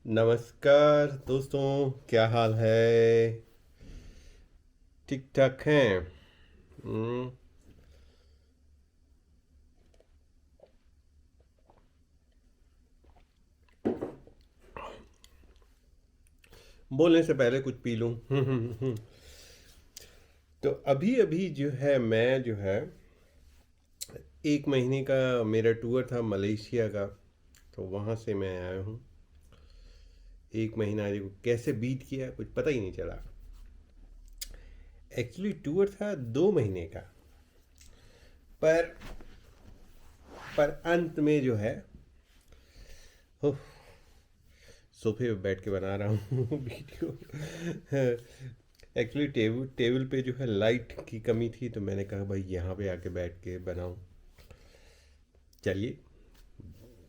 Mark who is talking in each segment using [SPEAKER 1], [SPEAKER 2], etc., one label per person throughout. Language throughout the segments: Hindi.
[SPEAKER 1] नमस्कार दोस्तों, क्या हाल है? ठीक ठाक हैं। हम्म, बोलने से पहले कुछ पी लूं। तो अभी अभी जो है मैं जो है 1 महीने का मेरा टूर था मलेशिया का। तो वहाँ से मैं आया हूँ। 1 महीना जो कैसे बीत किया कुछ पता ही नहीं चला। एक्चुअली टूर था 2 महीने का। पर पर अंत में जो है उफ, सोफे पे बैठ के बना रहा हूँ वीडियो। एक्चुअली टेबल टेबल पे जो है लाइट की कमी थी, तो मैंने कहा भाई यहाँ पे आके बैठ के बनाऊँ। चलिए,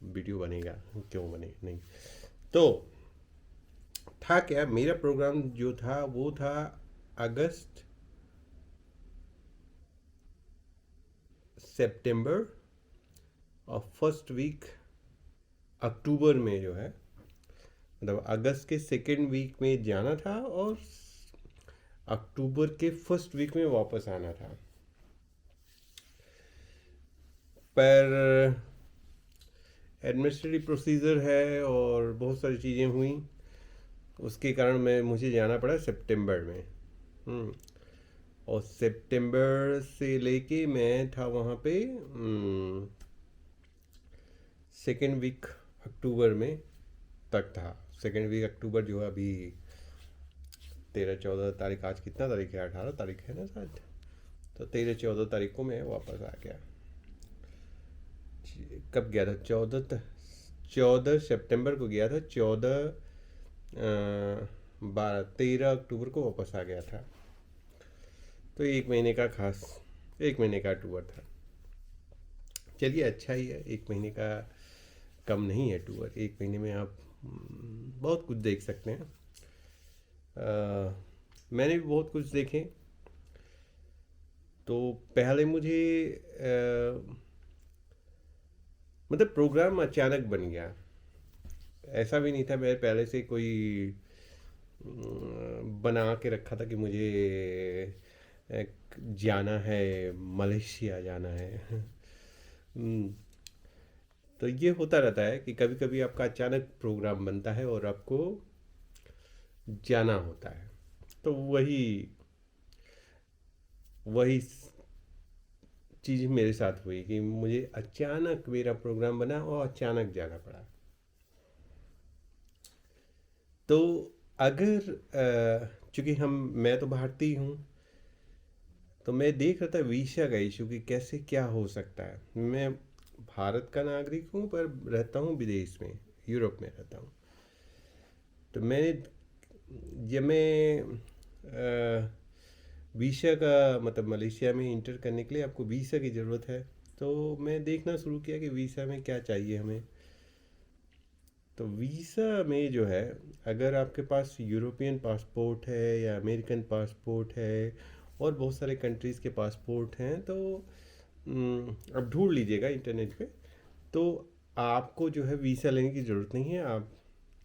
[SPEAKER 1] वीडियो बनेगा, क्यों बने नहीं। तो था क्या, मेरा प्रोग्राम जो था वो था अगस्त सितंबर और फर्स्ट वीक अक्टूबर में जो है, मतलब अगस्त के सेकेंड वीक में जाना था और अक्टूबर के फर्स्ट वीक में वापस आना था। पर एडमिनिस्ट्रेटिव प्रोसीजर है और बहुत सारी चीज़ें हुई, उसके कारण मैं मुझे जाना पड़ा सितंबर में। हम्म, और सितंबर से लेके मैं था वहाँ पे सेकेंड वीक अक्टूबर में तक था। सेकेंड वीक अक्टूबर जो है अभी 13-14 तारीख, आज कितना तारीख है, 18 तारीख है ना शायद। तो 13-14 तारीख को मैं वापस आ गया। कब गया था? 14 सितंबर को गया था। 12 13 अक्टूबर को वापस आ गया था। तो 1 महीने का खास 1 महीने का टूर था। चलिए, अच्छा ही है। 1 महीने का कम नहीं है टूर। 1 महीने में आप बहुत कुछ देख सकते हैं। मैंने भी बहुत कुछ देखे। तो पहले मुझे मतलब प्रोग्राम अचानक बन गया। ऐसा भी नहीं था मैं पहले से कोई बना के रखा था कि मुझे जाना है, मलेशिया जाना है। हम्म, तो ये होता रहता है कि कभी कभी आपका अचानक प्रोग्राम बनता है और आपको जाना होता है। तो वही वही चीज़ मेरे साथ हुई कि मुझे अचानक मेरा प्रोग्राम बना और अचानक जाना पड़ा। तो अगर चूंकि हम मैं तो भारतीय हूँ, तो मैं देख रहा था वीज़ा का इशू कि कैसे क्या हो सकता है। मैं भारत का नागरिक हूँ पर रहता हूँ विदेश में, यूरोप में रहता हूँ। तो मैंने जब मैं वीज़ा का मतलब मलेशिया में इंटर करने के लिए आपको वीज़ा की ज़रूरत है। तो मैं देखना शुरू किया कि वीज़ा में क्या चाहिए हमें। तो वीज़ा में जो है, अगर आपके पास यूरोपियन पासपोर्ट है या अमेरिकन पासपोर्ट है और बहुत सारे कंट्रीज़ के पासपोर्ट हैं, तो आप ढूंढ लीजिएगा इंटरनेट पे। तो आपको जो है वीज़ा लेने की ज़रूरत नहीं है, आप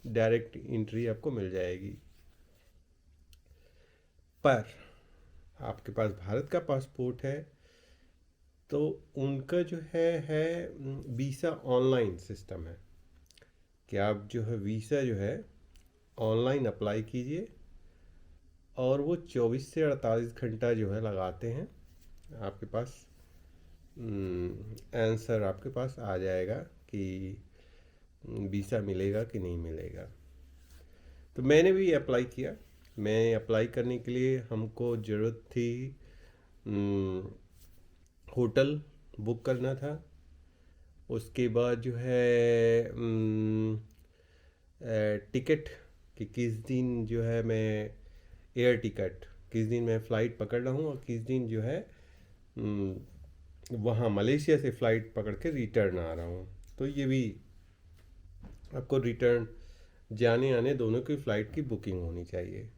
[SPEAKER 1] डायरेक्ट एंट्री आपको मिल जाएगी। पर आपके पास भारत का पासपोर्ट है तो उनका जो है वीज़ा ऑनलाइन सिस्टम है कि आप जो है वीज़ा जो है ऑनलाइन अप्लाई कीजिए और वो 24 से 48 घंटा जो है लगाते हैं। आपके पास आंसर आपके पास आ जाएगा कि वीज़ा मिलेगा कि नहीं मिलेगा। तो मैंने भी अप्लाई किया। मैं अप्लाई करने के लिए हमको ज़रूरत थी, हम्म, होटल बुक करना था। उसके बाद जो है टिकट कि किस दिन जो है मैं एयर टिकट किस दिन मैं फ़्लाइट पकड़ रहा हूँ और किस दिन जो है वहाँ मलेशिया से फ़्लाइट पकड़ के रिटर्न आ रहा हूँ। तो ये भी आपको रिटर्न जाने आने दोनों की फ़्लाइट की बुकिंग होनी चाहिए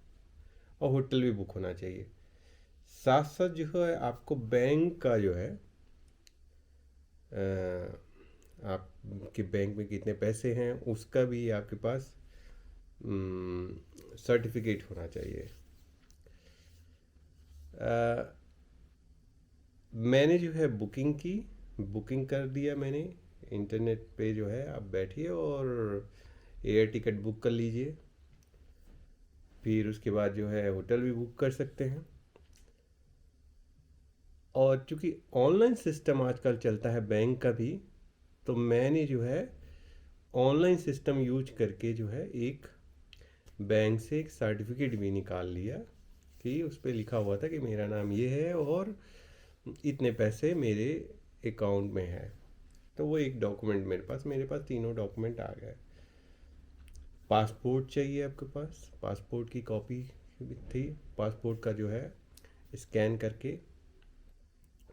[SPEAKER 1] और होटल भी बुक होना चाहिए। साथ साथ जो है आपको बैंक का जो है आपके बैंक में कितने पैसे हैं उसका भी आपके पास सर्टिफिकेट होना चाहिए। मैंने जो है बुकिंग कर दिया मैंने। इंटरनेट पे जो है आप बैठिए और एयर टिकट बुक कर लीजिए। फिर उसके बाद जो है होटल भी बुक कर सकते हैं। और चूंकि ऑनलाइन सिस्टम आजकल चलता है बैंक का भी, तो मैंने जो है ऑनलाइन सिस्टम यूज करके जो है एक बैंक से एक सर्टिफिकेट भी निकाल लिया कि उस पर लिखा हुआ था कि मेरा नाम ये है और इतने पैसे मेरे अकाउंट में है। तो वो एक डॉक्यूमेंट मेरे पास तीनों डॉक्यूमेंट आ गए। पासपोर्ट चाहिए आपके पास, पासपोर्ट की कॉपी थी। पासपोर्ट का जो है स्कैन करके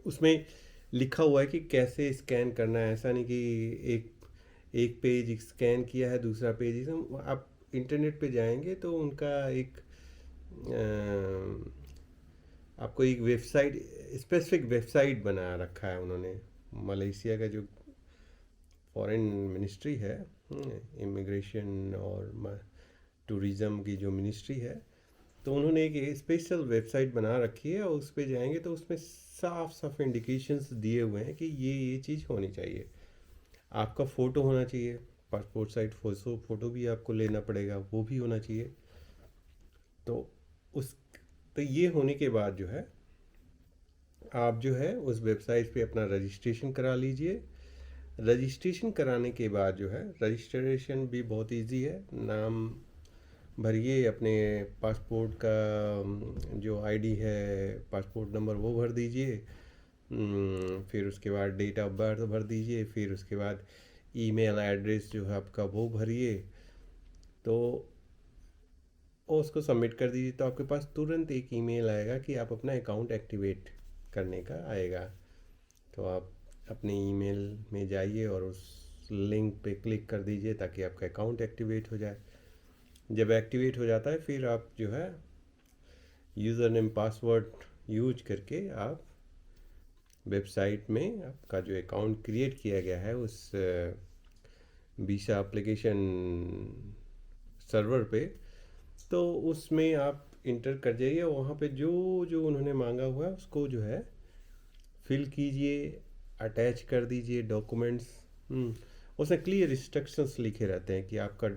[SPEAKER 1] उसमें लिखा हुआ है कि कैसे स्कैन करना है। ऐसा नहीं कि एक एक पेज स्कैन किया है दूसरा पेज आप इंटरनेट पे जाएंगे तो उनका एक आपको एक वेबसाइट, स्पेसिफिक वेबसाइट बना रखा है उन्होंने। मलेशिया का जो फॉरेन मिनिस्ट्री है, इमिग्रेशन और टूरिज़म की जो मिनिस्ट्री है, तो उन्होंने एक स्पेशल वेबसाइट बना रखी है और उस पर जाएंगे तो उसमें साफ साफ इंडिकेशंस दिए हुए हैं कि ये चीज़ होनी चाहिए। आपका फ़ोटो होना चाहिए, पासपोर्ट साइज फ़ोटो भी आपको लेना पड़ेगा, वो भी होना चाहिए। तो उस तो ये होने के बाद जो है आप जो है उस वेबसाइट पे अपना रजिस्ट्रेशन करा लीजिए। रजिस्ट्रेशन कराने के बाद जो है, रजिस्ट्रेशन भी बहुत इजी है। नाम भरिए, अपने पासपोर्ट का जो आईडी है, पासपोर्ट नंबर वो भर दीजिए। फिर उसके बाद डेट ऑफ बर्थ भर दीजिए। फिर उसके बाद ईमेल एड्रेस जो है आपका वो भरिए। तो उसको सबमिट कर दीजिए तो आपके पास तुरंत एक ईमेल आएगा कि आप अपना अकाउंट एक्टिवेट करने का आएगा। तो आप अपने ईमेल में जाइए और उस लिंक पे क्लिक कर दीजिए ताकि आपका अकाउंट एक्टिवेट हो जाए। जब एक्टिवेट हो जाता है फिर आप जो है यूज़र नेम पासवर्ड यूज करके आप वेबसाइट में आपका जो अकाउंट क्रिएट किया गया है उस वीसा एप्लीकेशन सर्वर पे, तो उसमें आप इंटर कर जाइए। वहाँ पे जो जो उन्होंने मांगा हुआ है उसको जो है फिल कीजिए, अटैच कर दीजिए डॉक्यूमेंट्स। उसमें क्लियर इंस्ट्रक्शंस लिखे रहते हैं कि आपका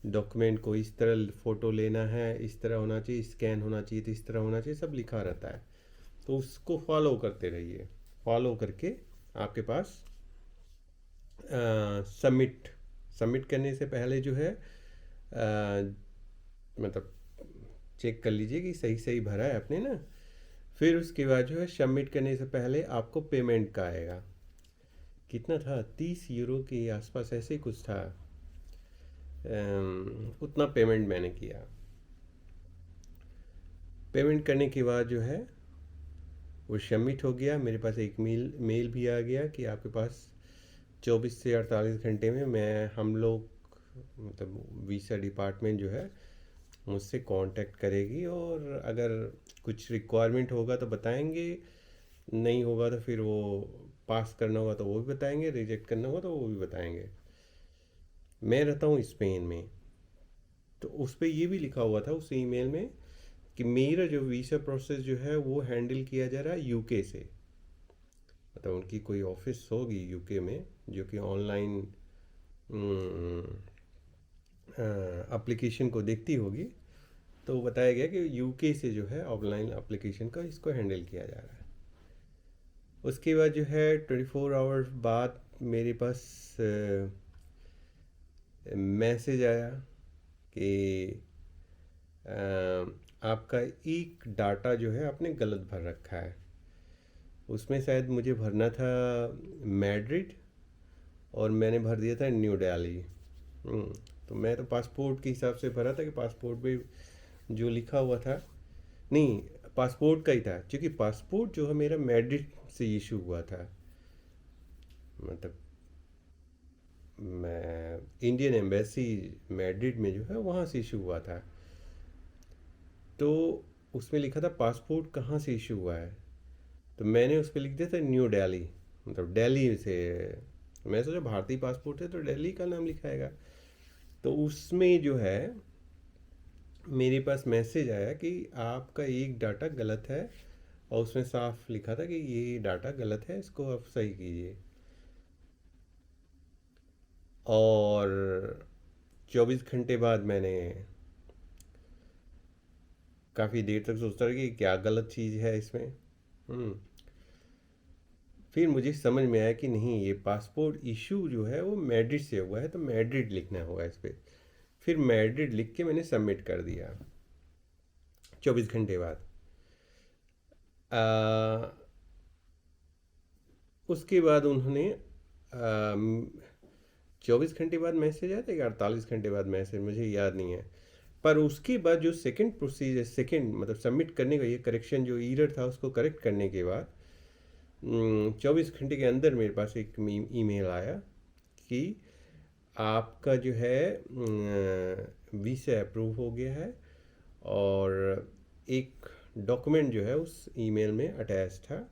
[SPEAKER 1] डॉक्यूमेंट को इस तरह फ़ोटो लेना है, इस तरह होना चाहिए, स्कैन होना चाहिए तो इस तरह होना चाहिए, सब लिखा रहता है। तो उसको फॉलो करते रहिए। फॉलो करके आपके पास सबमिट सबमिट करने से पहले जो है मतलब चेक कर लीजिए कि सही सही भरा है आपने ना। फिर उसके बाद जो है सबमिट करने से पहले आपको पेमेंट का आएगा। कितना था, 30 यूरो के आसपास ऐसे ही कुछ था। उतना पेमेंट मैंने किया। पेमेंट करने के बाद जो है वो सबमिट हो गया। मेरे पास एक मेल भी आ गया कि आपके पास 24 से 48 घंटे में हम लोग मतलब वीज़ा डिपार्टमेंट जो है मुझसे कांटेक्ट करेगी और अगर कुछ रिक्वायरमेंट होगा तो बताएंगे, नहीं होगा तो फिर वो पास करना होगा तो वो भी बताएंगे, रिजेक्ट करना होगा तो वो भी बताएंगे। मैं रहता हूँ स्पेन में, तो उस पर ये भी लिखा हुआ था उस ईमेल में कि मेरा जो वीज़ा प्रोसेस जो है वो हैंडल किया जा रहा है यूके से। मतलब उनकी कोई ऑफिस होगी यूके में जो कि ऑनलाइन एप्लीकेशन को देखती होगी। तो बताया गया कि यूके से जो है ऑनलाइन एप्लीकेशन का इसको हैंडल किया जा रहा है। उसके बाद जो है 24 आवर्स बाद मेरे पास मैसेज आया कि आपका एक डाटा जो है आपने गलत भर रखा है। उसमें शायद मुझे भरना था मैड्रिड और मैंने भर दिया था न्यू दिल्ली। तो मैं तो पासपोर्ट के हिसाब से भरा था कि पासपोर्ट पे जो लिखा हुआ था, नहीं पासपोर्ट का ही था, क्योंकि पासपोर्ट जो है मेरा मैड्रिड से इशू हुआ था। मतलब मैं इंडियन एम्बेसी मैड्रिड में जो है वहाँ से इशू हुआ था। तो उसमें लिखा था पासपोर्ट कहाँ से इशू हुआ है, तो मैंने उस पर लिख दिया था न्यू दिल्ली, मतलब दिल्ली से। मैं सोचा भारतीय पासपोर्ट है तो दिल्ली का नाम लिखाएगा। तो उसमें जो है मेरे पास मैसेज आया कि आपका एक डाटा गलत है, और उसमें साफ लिखा था कि ये डाटा गलत है, इसको आप सही कीजिए। और 24 घंटे बाद मैंने काफ़ी देर तक सोचता रहा कि क्या गलत चीज़ है इसमें। हम्म फिर मुझे समझ में आया कि नहीं, ये पासपोर्ट इशू जो है वो मैड्रिड से हुआ है, तो मैड्रिड लिखना होगा इस पर। फिर मैड्रिड लिख के मैंने सबमिट कर दिया 24 घंटे बाद। आ, उसके बाद उन्होंने 24 घंटे बाद मैसेज आया था या 48 घंटे बाद मैसेज, मुझे याद नहीं है। पर उसके बाद जो सेकंड प्रोसीजर, सेकंड मतलब सबमिट करने का, ये करेक्शन जो ईरर था उसको करेक्ट करने के बाद 24 घंटे के अंदर मेरे पास एक ईमेल आया कि आपका जो है वीज़ा अप्रूव हो गया है। और एक डॉक्यूमेंट जो है उस ईमेल में अटैच था।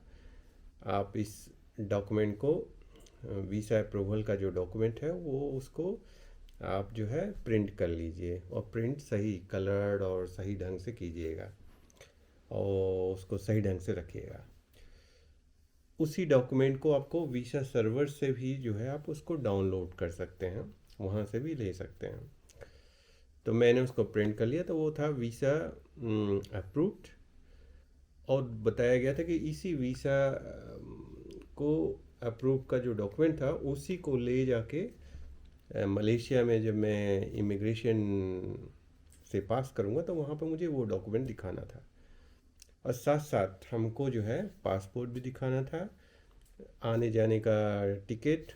[SPEAKER 1] आप इस डॉक्यूमेंट को, वीज़ा अप्रूवल का जो डॉक्यूमेंट है वो, उसको आप जो है प्रिंट कर लीजिए, और प्रिंट सही कलर्ड और सही ढंग से कीजिएगा, और उसको सही ढंग से रखिएगा। उसी डॉक्यूमेंट को आपको वीसा सर्वर से भी जो है आप उसको डाउनलोड कर सकते हैं, वहाँ से भी ले सकते हैं। तो मैंने उसको प्रिंट कर लिया, तो वो था वीसा अप्रूव्ड। और बताया गया था कि इसी वीसा को अप्रूव का जो डॉक्यूमेंट था उसी को ले जाके मलेशिया में जब मैं इमिग्रेशन से पास करूँगा तो वहाँ पर मुझे वो डॉक्यूमेंट दिखाना था। और साथ साथ हमको जो है पासपोर्ट भी दिखाना था, आने जाने का टिकट,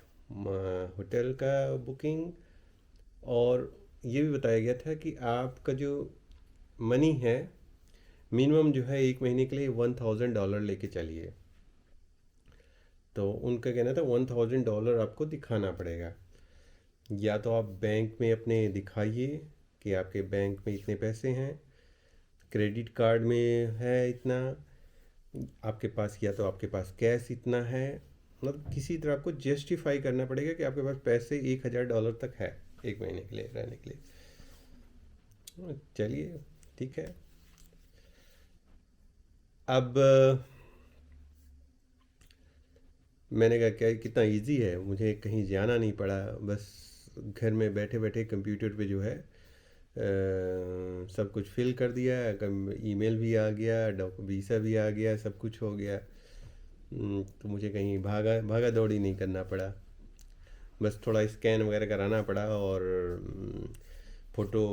[SPEAKER 1] होटल का बुकिंग। और ये भी बताया गया था कि आपका जो मनी है, मिनिमम जो है 1 महीने के लिए $1000 लेके चलिए। तो उनका कहना था $1000 आपको दिखाना पड़ेगा। या तो आप बैंक में अपने दिखाइए कि आपके बैंक में इतने पैसे हैं, क्रेडिट कार्ड में है इतना आपके पास, या तो आपके पास कैश इतना है। मतलब किसी तरह आपको जस्टिफाई करना पड़ेगा कि आपके पास पैसे $1000 तक है 1 महीने के लिए रहने के लिए। चलिए ठीक है। अब मैंने कहा क्या कितना इजी है, मुझे कहीं जाना नहीं पड़ा, बस घर में बैठे बैठे कंप्यूटर पे जो है सब कुछ फिल कर दिया, ईमेल भी आ गया, वीसा भी आ गया, सब कुछ हो गया। तो मुझे कहीं भागा भागा दौड़ी नहीं करना पड़ा, बस थोड़ा स्कैन वगैरह कराना पड़ा, और फ़ोटो,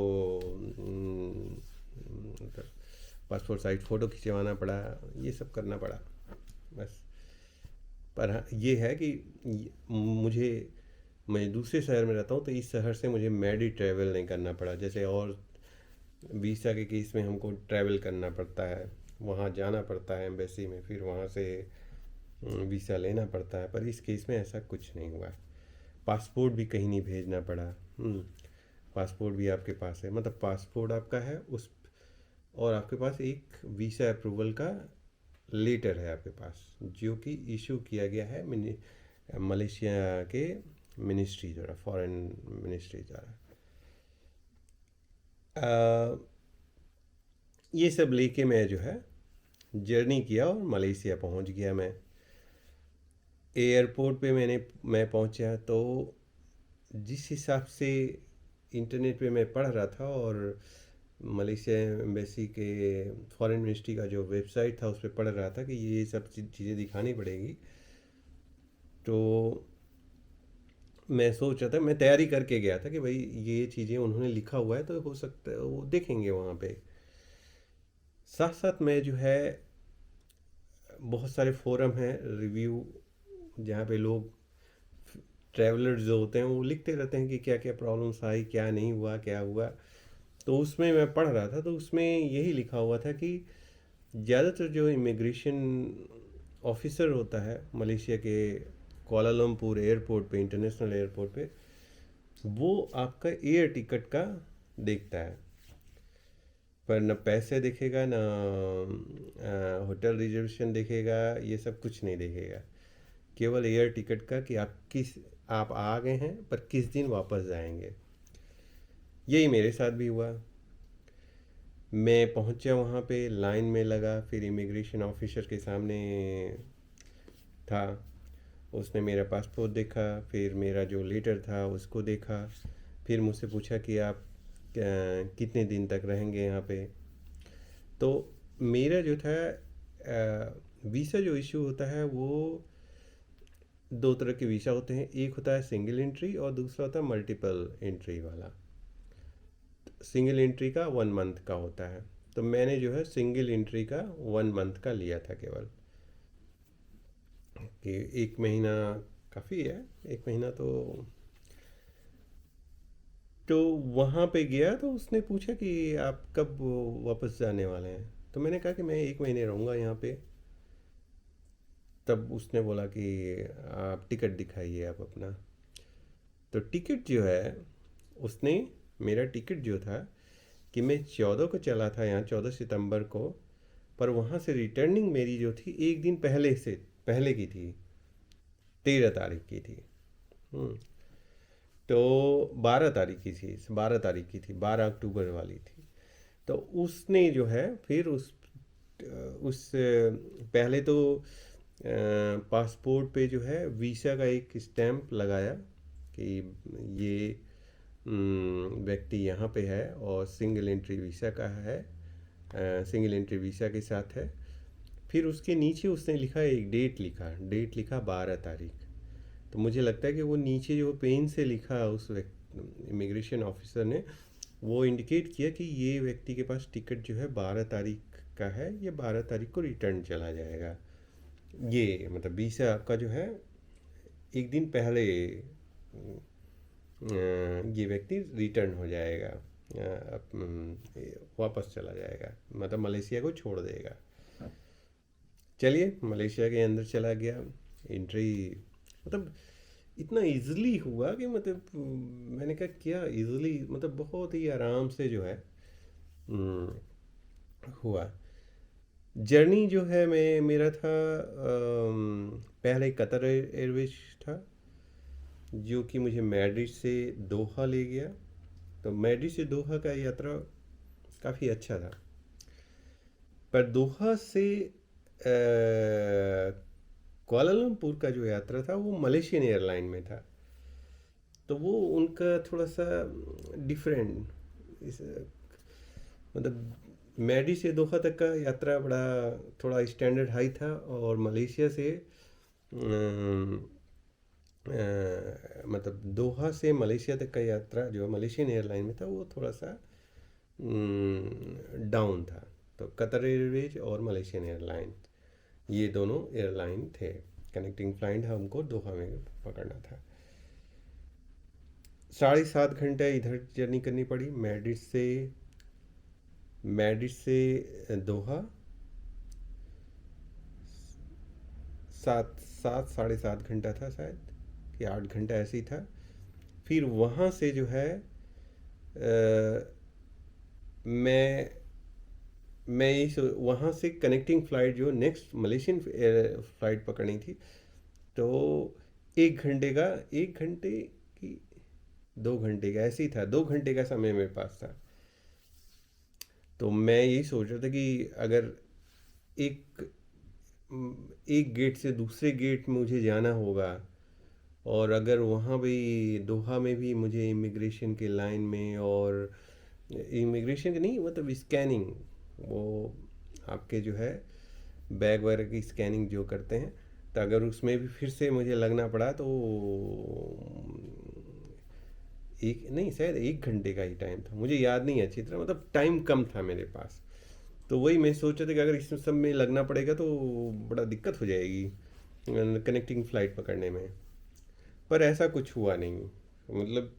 [SPEAKER 1] पासपोर्ट साइज फ़ोटो खिंचवाना पड़ा, ये सब करना पड़ा बस। पर हाँ, ये है कि मुझे, मैं दूसरे शहर में रहता हूँ, तो इस शहर से मुझे मैडी ट्रैवल नहीं करना पड़ा। जैसे और वीज़ा के केस में हमको ट्रैवल करना पड़ता है, वहाँ जाना पड़ता है एम्बेसी में, फिर वहाँ से वीज़ा लेना पड़ता है। पर इस केस में ऐसा कुछ नहीं हुआ। पासपोर्ट भी कहीं नहीं भेजना पड़ा। पासपोर्ट भी आपके पास है, मतलब पासपोर्ट आपका है उस, और आपके पास एक वीज़ा अप्रूवल का लेटर है आपके पास, जो कि इशू किया गया है मलेशिया के मिनिस्ट्री द्वारा, फॉरेन मिनिस्ट्री द्वारा। ये सब लेके मैं जो है जर्नी किया और मलेशिया पहुंच गया। मैं एयरपोर्ट पे मैं पहुंचा, तो जिस हिसाब से इंटरनेट पे मैं पढ़ रहा था, और मलेशिया एम्बेसी के फॉरेन मिनिस्ट्री का जो वेबसाइट था उस पर पढ़ रहा था कि ये सब चीज़ें दिखानी पड़ेगी, तो मैं सोच रहा था, मैं तैयारी करके गया था कि भाई ये चीज़ें उन्होंने लिखा हुआ है तो हो सकता है वो देखेंगे वहाँ पे। साथ साथ मैं जो है, बहुत सारे फोरम हैं रिव्यू, जहाँ पे लोग ट्रैवलर्स जो होते हैं वो लिखते रहते हैं कि क्या क्या प्रॉब्लम्स आई, क्या नहीं हुआ, क्या हुआ। तो उसमें मैं पढ़ रहा था, तो उसमें यही लिखा हुआ था कि ज़्यादातर जो इमिग्रेशन ऑफिसर होता है मलेशिया के कोलालमपुर एयरपोर्ट पे, इंटरनेशनल एयरपोर्ट पे, वो आपका एयर टिकट का देखता है, पर न पैसे देखेगा, न होटल रिजर्वेशन देखेगा, ये सब कुछ नहीं देखेगा। केवल एयर टिकट का कि आप आ गए हैं पर किस दिन वापस जाएंगे। यही मेरे साथ भी हुआ। मैं पहुंचा वहाँ पे, लाइन में लगा, फिर इमिग्रेशन ऑफिसर के सामने था। उसने मेरा पासपोर्ट देखा, फिर मेरा जो लेटर था उसको देखा, फिर मुझसे पूछा कि आप कितने दिन तक रहेंगे यहाँ पे। तो मेरा जो था वीज़ा जो इशू होता है वो दो तरह के वीज़ा होते हैं। एक होता है सिंगल एंट्री और दूसरा होता है मल्टीपल एंट्री वाला। सिंगल एंट्री का 1 मंथ का होता है, तो मैंने जो है सिंगल एंट्री का 1 मंथ का लिया था केवल। कि 1 महीना काफ़ी है, 1 महीना तो वहाँ पे गया तो उसने पूछा कि आप कब वापस जाने वाले हैं। तो मैंने कहा कि मैं 1 महीने रहूँगा यहाँ पे। तब उसने बोला कि आप टिकट दिखाइए आप अपना। तो टिकट जो है, उसने मेरा टिकट जो था कि मैं 14 को चला था यहाँ, 14 सितंबर को, पर वहाँ से रिटर्निंग मेरी जो थी एक दिन पहले की थी, 13 तारीख की थी। हम्म, तो 12 तारीख की थी, 12 अक्टूबर वाली थी। तो उसने जो है फिर उस पहले तो पासपोर्ट पे जो है वीज़ा का एक स्टैंप लगाया कि ये व्यक्ति यहाँ पे है और सिंगल एंट्री वीज़ा का है, सिंगल एंट्री वीज़ा के साथ है। फिर उसके नीचे उसने लिखा, एक डेट लिखा 12 तारीख। तो मुझे लगता है कि वो नीचे जो पेन से लिखा उस इमिग्रेशन ऑफिसर ने, वो इंडिकेट किया कि ये व्यक्ति के पास टिकट जो है 12 तारीख का है, ये 12 तारीख को रिटर्न चला जाएगा। ये मतलब वीज़ा आपका जो है एक दिन पहले ये व्यक्ति रिटर्न हो जाएगा, वापस चला जाएगा, मतलब मलेशिया को छोड़ देगा। चलिए मलेशिया के अंदर चला गया। एंट्री मतलब इतना इजीली हुआ कि मतलब मैंने कहा क्या इजीली, मतलब बहुत ही आराम से जो है हुआ। जर्नी जो है मेरा था, पहले कतर एयरवेज था जो कि मुझे मैड्रिड से दोहा ले गया। तो मैड्रिड से दोहा का यात्रा काफ़ी अच्छा था, पर दोहा से कुआलालंपुर का जो यात्रा था वो मलेशियन एयरलाइन में था। तो वो उनका थोड़ा सा डिफरेंट, इस मतलब मैडी से दोहा तक का यात्रा बड़ा थोड़ा स्टैंडर्ड हाई था, और मलेशिया से मतलब दोहा से मलेशिया तक का यात्रा जो मलेशियन एयरलाइन में था वो थोड़ा सा डाउन था। तो कतर एयरवेज और मलेशियन एयरलाइन, ये दोनों एयरलाइन थे। कनेक्टिंग फ्लाइट हमको दोहा में पकड़ना था। 7.5 घंटे इधर जर्नी करनी पड़ी, मैड्रिड से दोहा। 7 7 साढ़े 7 घंटा था शायद, कि 8 घंटा ऐसे ही था। फिर वहाँ से जो है मैं वहाँ से कनेक्टिंग फ़्लाइट जो नेक्स्ट मलेशियन फ़्लाइट पकड़नी थी। तो 1 घंटे की 2 घंटे का ऐसे ही था, 2 घंटे का समय मेरे पास था। तो मैं यही सोच रहा था कि अगर एक एक गेट से दूसरे गेट में मुझे जाना होगा, और अगर वहाँ भी दोहा में भी मुझे इमिग्रेशन के लाइन में, और इमिग्रेशन के नहीं मतलब स्कैनिंग, वो आपके जो है बैग वगैरह की स्कैनिंग जो करते हैं, तो अगर उसमें भी फिर से मुझे लगना पड़ा तो एक नहीं शायद 1 घंटे का ही टाइम था, मुझे याद नहीं है अच्छी तरह, मतलब टाइम कम था मेरे पास। तो वही मैं सोच रहा था कि अगर इस सब में लगना पड़ेगा तो बड़ा दिक्कत हो जाएगी कनेक्टिंग फ़्लाइट पकड़ने में। पर ऐसा कुछ हुआ नहीं, मतलब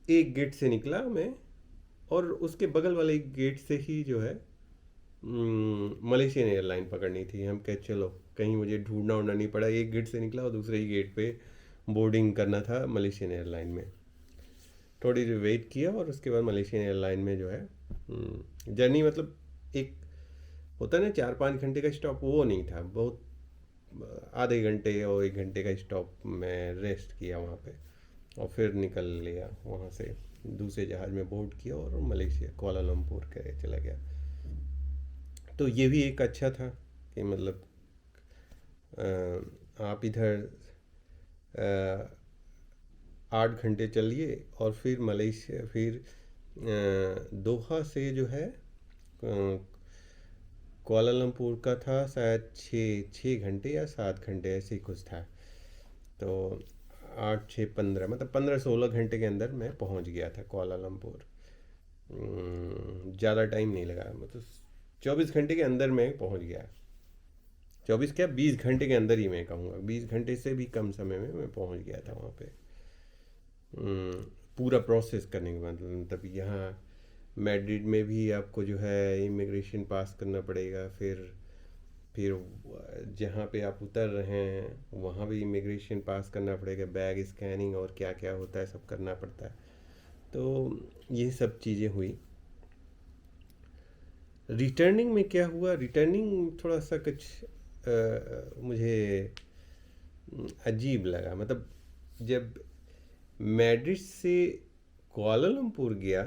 [SPEAKER 1] एक गेट से निकला मैं, और उसके बगल वाले एक गेट से ही जो है मलेशियन एयरलाइन पकड़नी थी। हम कहे चलो कहीं मुझे ढूंढना उड़ना नहीं पड़ा, एक गेट से निकला और दूसरे ही गेट पे बोर्डिंग करना था मलेशियन एयरलाइन में। थोड़ी देर वेट किया और उसके बाद मलेशियन एयरलाइन में जो है जर्नी, मतलब एक होता है ना 4 5 घंटे का स्टॉप, वो नहीं था, बहुत आधे घंटे और 1 घंटे का स्टॉप में रेस्ट किया वहाँ पे। और फिर निकल लिया वहाँ से, दूसरे जहाज़ में बोर्ड किया और मलेशिया कोलालमपुर के चला गया। तो ये भी एक अच्छा था कि मतलब आप इधर 8 घंटे चलिए और फिर मलेशिया, फिर दोहा से जो है कोलालमपुर का था शायद 6 घंटे या 7 घंटे ऐसे ही कुछ था। तो 8 6 15 मतलब 15 16 घंटे के अंदर मैं पहुंच गया था कोलालमपुर। ज़्यादा टाइम नहीं लगा, मतलब 24 घंटे के अंदर मैं पहुंच गया। 24 क्या, 20 घंटे के अंदर ही मैं कहूँगा, 20 घंटे से भी कम समय में मैं पहुंच गया था वहाँ पे। पूरा प्रोसेस करने के बाद, मतलब यहाँ मैड्रिड में भी आपको जो है इमिग्रेशन पास करना पड़ेगा, फिर जहाँ पे आप उतर रहे हैं वहाँ भी इमिग्रेशन पास करना पड़ेगा, बैग स्कैनिंग और क्या क्या होता है सब करना पड़ता है। तो ये सब चीज़ें हुई। रिटर्निंग में क्या हुआ, रिटर्निंग थोड़ा सा कुछ मुझे अजीब लगा। मतलब जब मैड्रिड से कुआलालंपुर गया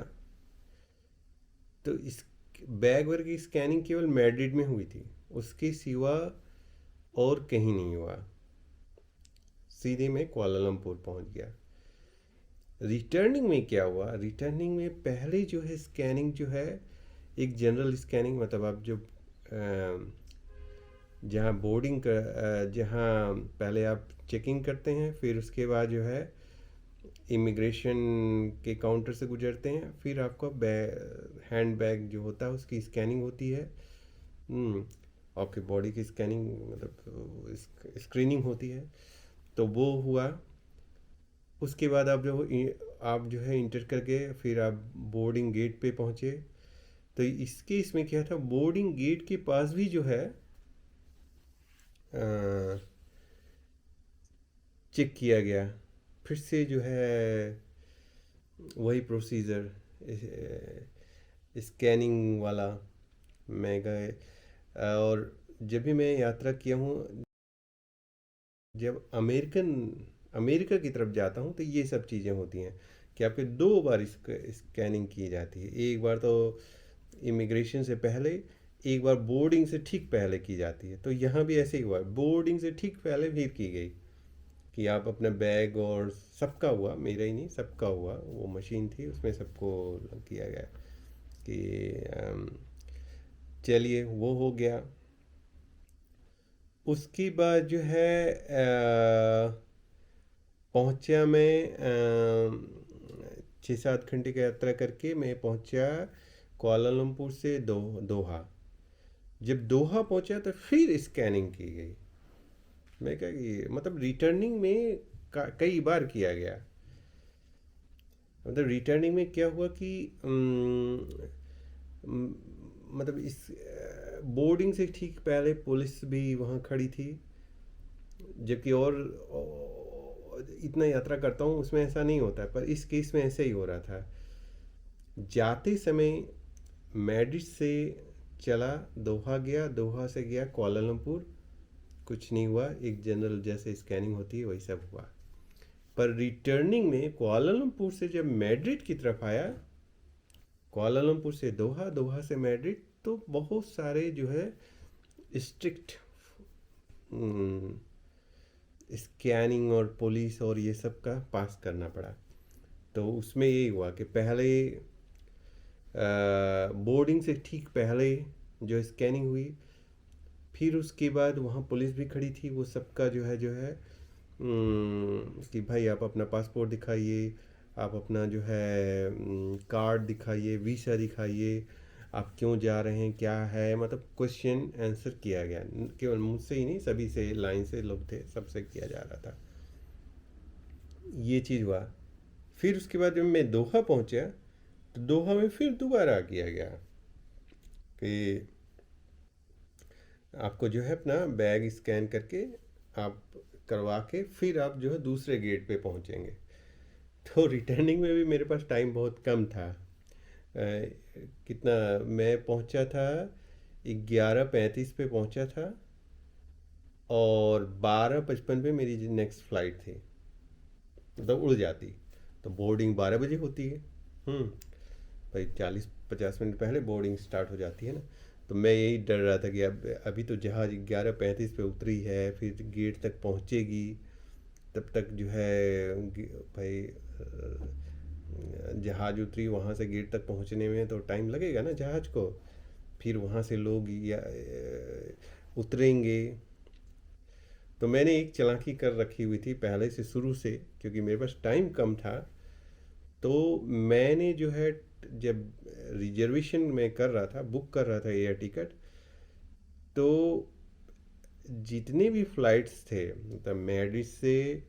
[SPEAKER 1] तो इस बैग वगैरह की स्कैनिंग केवल मैड्रिड में हुई थी, उसके सिवा और कहीं नहीं हुआ। सीधे मैं कुआलालंपुर पहुंच गया। रिटर्निंग में क्या हुआ, रिटर्निंग में पहले जो है स्कैनिंग जो है एक जनरल स्कैनिंग, मतलब आप जो जहाँ बोर्डिंग कर जहाँ पहले आप चेकिंग करते हैं, फिर उसके बाद जो है इमिग्रेशन के काउंटर से गुजरते हैं, फिर आपका हैंड बैग जो होता है उसकी स्कैनिंग होती है। आपकी बॉडी की स्कैनिंग मतलब स्क्रीनिंग होती है, तो वो हुआ। उसके बाद आप जो है इंटर करके फिर आप बोर्डिंग गेट पे पहुँचे। तो इसके इसमें क्या था, बोर्डिंग गेट के पास भी जो है चेक किया गया, फिर से जो है वही प्रोसीजर स्कैनिंग वाला। मैं गए, और जब भी मैं यात्रा किया हूँ, जब अमेरिका की तरफ जाता हूँ तो ये सब चीज़ें होती हैं कि आपके 2 बार स्कैनिंग की जाती है। एक बार तो इमिग्रेशन से पहले, एक बार बोर्डिंग से ठीक पहले की जाती है। तो यहाँ भी ऐसे ही हुआ, बोर्डिंग से ठीक पहले भी की गई कि आप अपना बैग और सबका हुआ, मेरा ही नहीं सबका हुआ, वो मशीन थी उसमें सबको किया गया कि चलिए वो हो गया। उसके बाद जो है पहुंचा मैं 6 7 घंटे की यात्रा करके मैं पहुंचा कुआलालंपुर से दोहा। जब दोहा पहुंचा तो फिर स्कैनिंग की गई। मैं क्या कि मतलब रिटर्निंग में कई बार किया गया। मतलब रिटर्निंग में क्या हुआ कि मतलब इस बोर्डिंग से ठीक पहले पुलिस भी वहाँ खड़ी थी। जबकि और इतना यात्रा करता हूँ उसमें ऐसा नहीं होता है, पर इस केस में ऐसे ही हो रहा था। जाते समय मैड्रिड से चला दोहा गया, दोहा से गया कुआलालंपुर, कुछ नहीं हुआ, एक जनरल जैसे स्कैनिंग होती है वही सब हुआ। पर रिटर्निंग में कुआलालंपुर से जब मैड्रिड की तरफ आया, कुआलालंपुर से दोहा, दोहा से मैड्रिड, तो बहुत सारे जो है स्ट्रिक्ट स्कैनिंग और पुलिस और ये सब का पास करना पड़ा। तो उसमें यही हुआ कि पहले बोर्डिंग से ठीक पहले जो स्कैनिंग हुई, फिर उसके बाद वहाँ पुलिस भी खड़ी थी, वो सबका जो है कि भाई आप अपना पासपोर्ट दिखाइए, आप अपना जो है कार्ड दिखाइए, वीज़ा दिखाइए, आप क्यों जा रहे हैं, क्या है, मतलब क्वेश्चन आंसर किया गया। केवल मुझसे ही नहीं, सभी से, लाइन से लोग थे, सबसे किया जा रहा था। ये चीज़ हुआ। फिर उसके बाद जब मैं दोहा पहुंचा तो दोहा में फिर दोबारा किया गया कि आपको जो है अपना बैग स्कैन करके आप करवा के फिर आप जो है दूसरे गेट पे पहुंचेंगे। तो रिटर्निंग में भी मेरे पास टाइम बहुत कम था। कितना मैं पहुंचा था, 11:35 पे पहुंचा था और 12:55 पे मेरी नेक्स्ट फ़्लाइट थी। मतलब उड़ जाती। तो बोर्डिंग 12 बजे होती है। भाई 40-50 मिनट पहले बोर्डिंग स्टार्ट हो जाती है ना। तो मैं यही डर रहा था कि अब अभी तो जहाज़ 11:35 पे उतरी है, फिर गेट तक पहुंचेगी, तब तक जो है भाई जहाज़ उतरी, वहाँ से गेट तक पहुँचने में तो टाइम लगेगा ना जहाज़ को। फिर वहाँ से लोग या उतरेंगे। तो मैंने एक चालाकी कर रखी हुई थी पहले से, शुरू से, क्योंकि मेरे पास टाइम कम था। तो मैंने जो है, जब रिजर्वेशन में कर रहा था, बुक कर रहा था एयर टिकट, तो जितने भी फ्लाइट्स थे, मतलब मैड्रिड से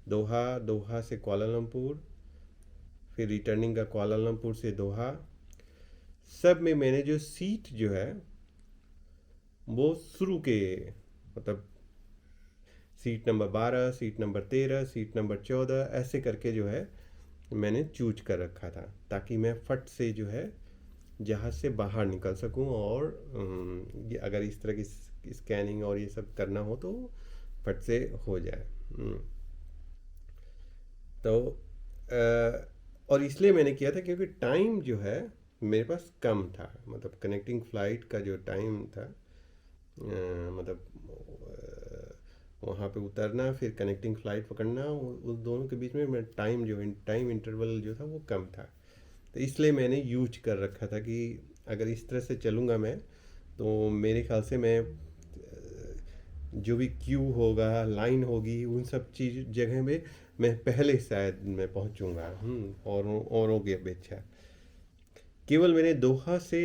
[SPEAKER 1] दोहा, दोहा से कुआलालंपुर, फिर रिटर्निंग का कुआलालंपुर से दोहा, सब में मैंने जो सीट जो है वो शुरू के, मतलब seat number 12, seat number 13, seat number 14, ऐसे करके जो है मैंने चूज कर रखा था, ताकि मैं फट से जो है जहाज़ से बाहर निकल सकूं, और ये अगर इस तरह की स्कैनिंग और ये सब करना हो तो फट से हो जाए। तो और इसलिए मैंने किया था क्योंकि टाइम जो है मेरे पास कम था, मतलब कनेक्टिंग फ़्लाइट का जो टाइम था, मतलब वहाँ पे उतरना, फिर कनेक्टिंग फ़्लाइट पकड़ना, उस दोनों के बीच में टाइम जो टाइम इंटरवल जो था वो कम था। तो इसलिए मैंने यूज कर रखा था कि अगर इस तरह से चलूँगा मैं, तो मेरे ख्याल से मैं जो भी क्यू होगा, लाइन होगी, उन सब चीज़ जगह में मैं पहले शायद मैं पहुंचूंगा, औरों की अपेक्षा। केवल मैंने दोहा से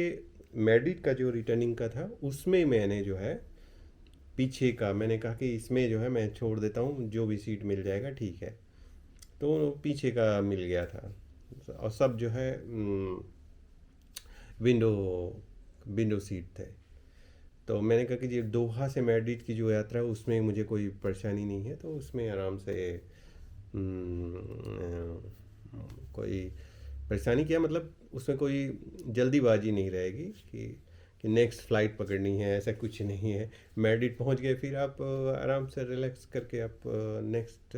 [SPEAKER 1] मैड्रिड का जो रिटर्निंग का था, उसमें मैंने जो है पीछे का मैंने कहा कि इसमें जो है मैं छोड़ देता हूँ, जो भी सीट मिल जाएगा ठीक है। तो पीछे का मिल गया था, और सब जो है विंडो विंडो सीट थे। तो मैंने कहा कि ये दोहा से मैड्रिड की जो यात्रा है उसमें मुझे कोई परेशानी नहीं है, तो उसमें आराम से कोई परेशानी क्या, मतलब उसमें कोई जल्दीबाजी नहीं रहेगी कि नेक्स्ट फ़्लाइट पकड़नी है, ऐसा कुछ नहीं है। मैड्रिड पहुंच गए, फिर आप आराम से रिलैक्स करके आप नेक्स्ट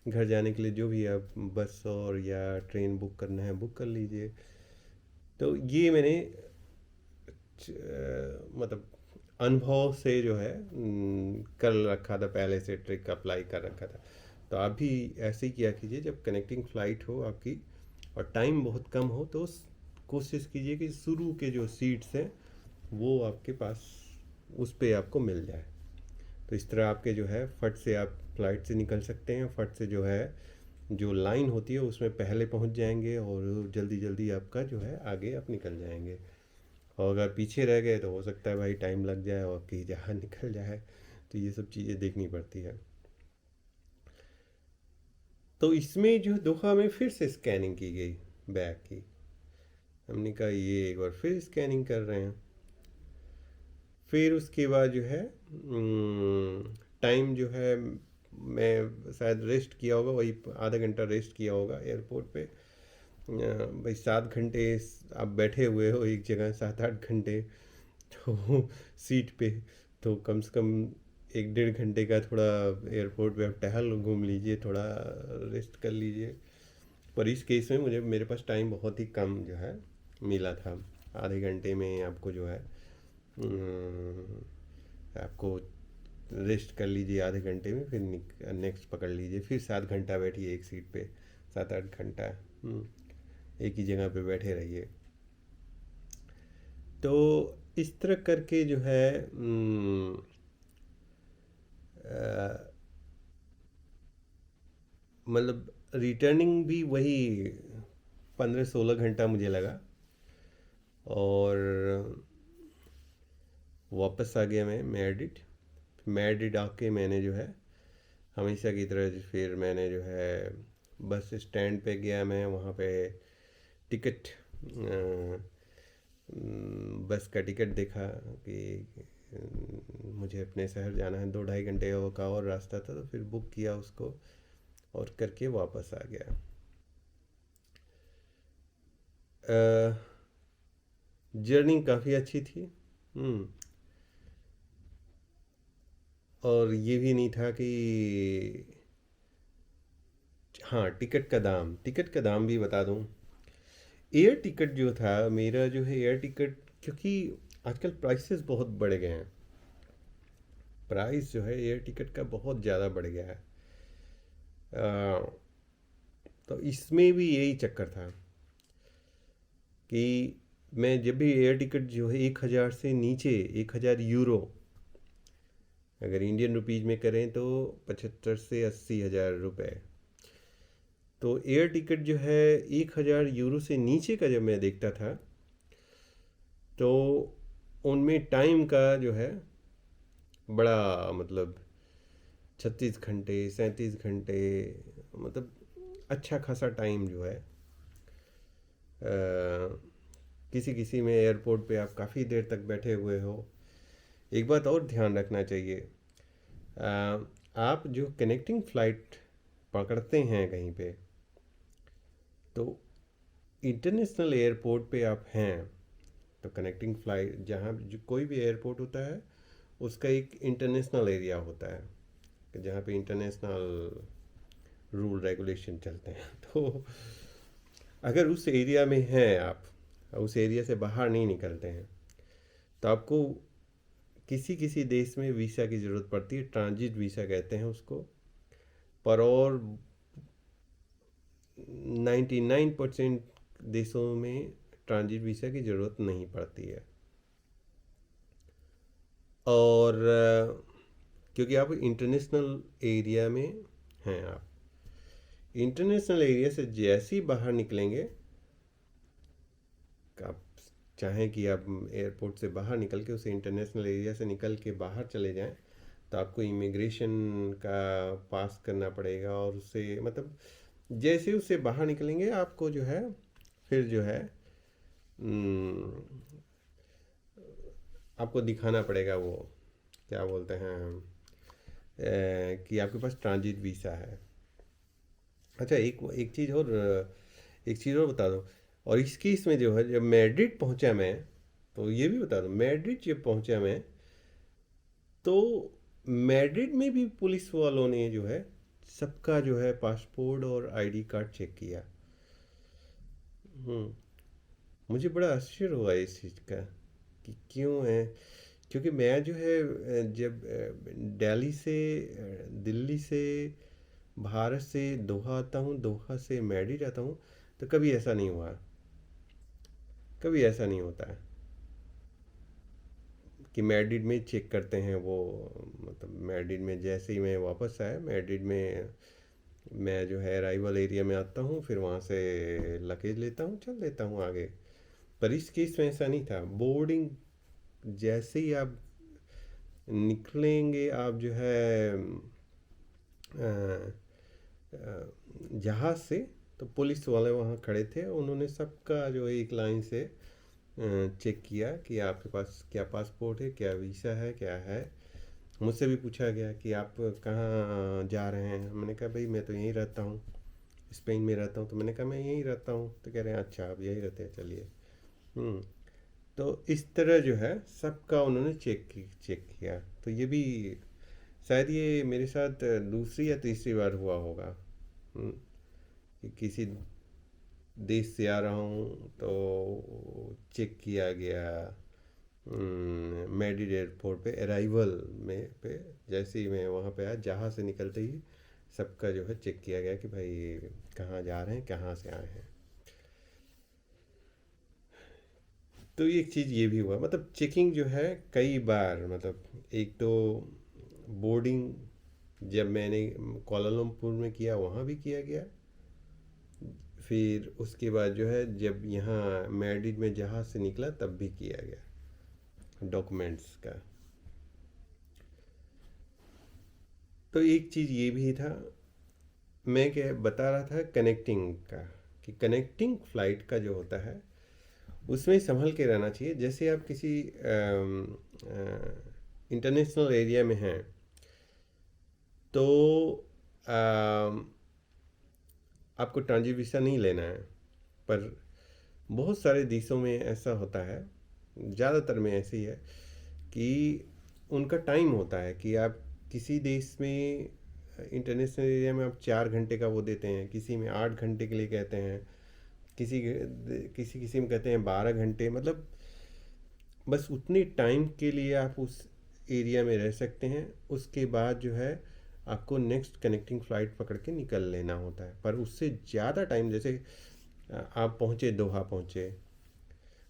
[SPEAKER 1] घर जाने के लिए जो भी आप बस और या ट्रेन बुक करना है बुक कर लीजिए। तो ये मैंने मतलब अनुभव से जो है कर रखा था, पहले से ट्रिक अप्लाई कर रखा था। तो आप भी ऐसे ही किया कीजिए, जब कनेक्टिंग फ़्लाइट हो आपकी और टाइम बहुत कम हो, तो कोशिश कीजिए कि शुरू के जो सीट्स हैं वो आपके पास, उस पे आपको मिल जाए। तो इस तरह आपके जो है फट से आप फ्लाइट से निकल सकते हैं, फट से जो है जो लाइन होती है उसमें पहले पहुंच जाएंगे, और जल्दी जल्दी आपका जो है आगे आप निकल जाएंगे। और अगर पीछे रह गए तो हो सकता है भाई टाइम लग जाए और कहीं जहाँ निकल जाए। तो ये सब चीज़ें देखनी पड़ती है। तो इसमें जो दोहा में फिर से स्कैनिंग की गई बैग की। हमने कहा ये एक बार फिर स्कैनिंग कर रहे हैं। फिर उसके बाद जो है टाइम जो है, मैं शायद रेस्ट किया होगा, वही आधा घंटा रेस्ट किया होगा एयरपोर्ट पे। भाई 7 घंटे आप बैठे हुए हो एक जगह, 7-8 घंटे, तो सीट पे, तो कम से कम 1-1.5 घंटे का थोड़ा एयरपोर्ट पे आप टहल घूम लीजिए, थोड़ा रेस्ट कर लीजिए। पर इस केस में मुझे, मेरे पास टाइम बहुत ही कम जो है मिला था। आधे घंटे में आपको जो है आपको रेस्ट कर लीजिए आधे घंटे में, फिर नेक्स्ट पकड़ लीजिए, फिर 7 घंटा बैठिए एक सीट पे, 7-8 घंटा एक ही जगह पे बैठे रहिए। तो इस तरह करके जो है मतलब रिटर्निंग भी वही 15-16 घंटा मुझे लगा, और वापस आ गया मैं मैड्रिड। मैड्रिड आके मैंने जो है हमेशा की तरह फिर मैंने जो है बस स्टैंड पे गया, मैं वहाँ पे टिकट बस का टिकट देखा कि मुझे अपने शहर जाना है, 2-2.5 घंटे का और रास्ता था, तो फिर बुक किया उसको और करके वापस आ गया। जर्नी काफ़ी अच्छी थी। और ये भी नहीं था कि हाँ, टिकट का दाम भी बता दूँ। एयर टिकट जो था मेरा, जो है एयर टिकट, क्योंकि आजकल प्राइसेस बहुत बढ़ गए हैं। प्राइस जो है एयर टिकट का बहुत ज़्यादा बढ़ गया है। अ, तो इसमें भी यही चक्कर था कि मैं जब भी एयर टिकट जो है 1,000 से नीचे, 1,000 यूरो, अगर इंडियन रुपीज में करें तो 75 से 80 हज़ार रुपये। तो एयर टिकट जो है 1,000 यूरो से नीचे का जब मैं देखता था, तो उनमें टाइम का जो है बड़ा मतलब 36 घंटे, 37 घंटे, मतलब अच्छा खासा टाइम जो है। किसी किसी में एयरपोर्ट पे आप काफ़ी देर तक बैठे हुए हो। एक बात और ध्यान रखना चाहिए, आप जो कनेक्टिंग फ़्लाइट पकड़ते हैं कहीं पे, तो इंटरनेशनल एयरपोर्ट पे आप हैं, तो कनेक्टिंग फ़्लाइट जहाँ जो कोई भी एयरपोर्ट होता है उसका एक इंटरनेशनल एरिया होता है कि जहाँ पे इंटरनेशनल रूल रेगुलेशन चलते हैं। तो अगर उस एरिया में हैं आप, उस एरिया से बाहर नहीं निकलते हैं, तो आपको किसी किसी देश में वीज़ा की ज़रूरत पड़ती है, ट्रांजिट वीज़ा कहते हैं उसको। पर और 99% देशों में ट्रांजिट वीज़ा की ज़रूरत नहीं पड़ती है। और क्योंकि आप इंटरनेशनल एरिया में हैं, आप इंटरनेशनल एरिया से जैसे ही बाहर निकलेंगे, आप चाहें कि आप एयरपोर्ट से बाहर निकल के, उसे इंटरनेशनल एरिया से निकल के बाहर चले जाएं, तो आपको इमिग्रेशन का पास करना पड़ेगा, और उससे मतलब जैसे उससे बाहर निकलेंगे आपको जो है फिर जो है हम्म, आपको दिखाना पड़ेगा वो क्या बोलते हैं, कि आपके पास ट्रांजिट वीज़ा है। अच्छा, एक एक चीज़ और, एक चीज़ और बता दो। और इस केस में जो है, जब मैड्रिड पहुंचा मैं, तो ये भी बता दो, मैड्रिड जब पहुंचा मैं, तो मैड्रिड में भी पुलिस वालों ने जो है सबका जो है पासपोर्ट और आईडी कार्ड चेक किया। हम्म मुझे बड़ा आश्चर्य हुआ इस चीज़ का कि क्यों है। क्योंकि मैं जो है जब दिल्ली से दिल्ली से भारत से दोहा आता हूँ, दोहा से मैड्रिड आता हूँ, तो कभी ऐसा नहीं हुआ, कभी ऐसा नहीं होता है कि मैड्रिड में चेक करते हैं वो। मतलब मैड्रिड में जैसे ही मैं वापस आया, मैड्रिड में मैं जो है अराइवल एरिया में आता हूँ, फिर वहाँ से लगेज लेता हूँ, चल देता हूँ आगे। पर इस केस में ऐसा नहीं था। बोर्डिंग जैसे ही आप निकलेंगे, आप जो है जहाज़ से, तो पुलिस वाले वहाँ खड़े थे, उन्होंने सबका जो है एक लाइन से चेक किया कि आपके पास क्या पासपोर्ट है, क्या वीज़ा है, क्या है। मुझसे भी पूछा गया कि आप कहाँ जा रहे हैं। मैंने कहा भाई मैं तो यहीं रहता हूँ, स्पेन में रहता हूँ। तो मैंने कहा मैं यहीं रहता हूँ। तो कह रहे हैं अच्छा आप यहीं रहते हैं, चलिए। हम्म तो इस तरह जो है सबका उन्होंने चेक किया। तो ये भी शायद ये मेरे साथ दूसरी या तीसरी बार हुआ होगा। हम्म, कि किसी देश से आ रहा हूँ तो चेक किया गया। मैड्रिड एयरपोर्ट पे अराइवल में पे जैसे ही मैं वहाँ पे आया, जहाँ से निकलते ही सबका जो है चेक किया गया कि भाई कहाँ जा रहे हैं, कहाँ से आए हैं। तो एक चीज़ ये भी हुआ, मतलब चेकिंग जो है कई बार, मतलब एक तो बोर्डिंग जब मैंने कोलालमपुर में किया, वहाँ भी किया गया। फिर उसके बाद जो है जब यहाँ मैड्रिड में जहाज़ से निकला तब भी किया गया डॉक्यूमेंट्स का। तो एक चीज़ ये भी था, मैं क्या बता रहा था कनेक्टिंग का, कि कनेक्टिंग फ़्लाइट का जो होता है उसमें संभल के रहना चाहिए। जैसे आप किसी इंटरनेशनल एरिया में हैं, तो अम, आपको ट्रांजिट वीज़ा नहीं लेना है। पर बहुत सारे देशों में ऐसा होता है, ज़्यादातर में ऐसे ही है कि उनका टाइम होता है कि आप किसी देश में इंटरनेशनल एरिया में आप 4 घंटे का वो देते हैं, किसी में 8 घंटे के लिए कहते हैं, किसी किसी किसी में कहते हैं 12 घंटे। मतलब बस उतनी टाइम के लिए आप उस एरिया में रह सकते हैं। उसके बाद जो है आपको नेक्स्ट कनेक्टिंग फ़्लाइट पकड़ के निकल लेना होता है। पर उससे ज़्यादा टाइम, जैसे आप पहुँचे, दोहा पहुँचे,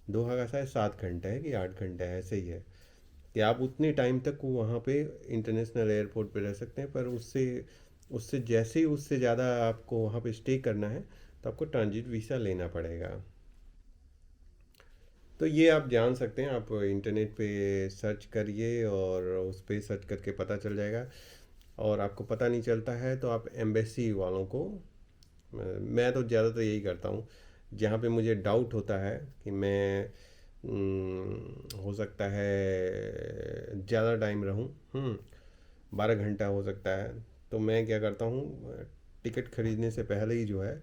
[SPEAKER 1] दोहा का शायद 7 घंटा है कि 8 घंटा है, ऐसे ही है कि आप उतने टाइम तक वहाँ पे इंटरनेशनल एयरपोर्ट पे रह सकते हैं। पर उससे उससे जैसे ही उससे ज़्यादा आपको वहाँ पे स्टे करना है तो आपको ट्रांजिट वीज़ा लेना पड़ेगा। तो ये आप जान सकते हैं, आप इंटरनेट पे सर्च करिए और उस पे सर्च करके पता चल जाएगा। और आपको पता नहीं चलता है तो आप एम्बेसी वालों को, मैं तो ज़्यादातर यही करता हूँ, जहाँ पे मुझे डाउट होता है कि मैं हो सकता है ज़्यादा टाइम रहूँ, 12 घंटा हो सकता है, तो मैं क्या करता हूँ, टिकट खरीदने से पहले ही जो है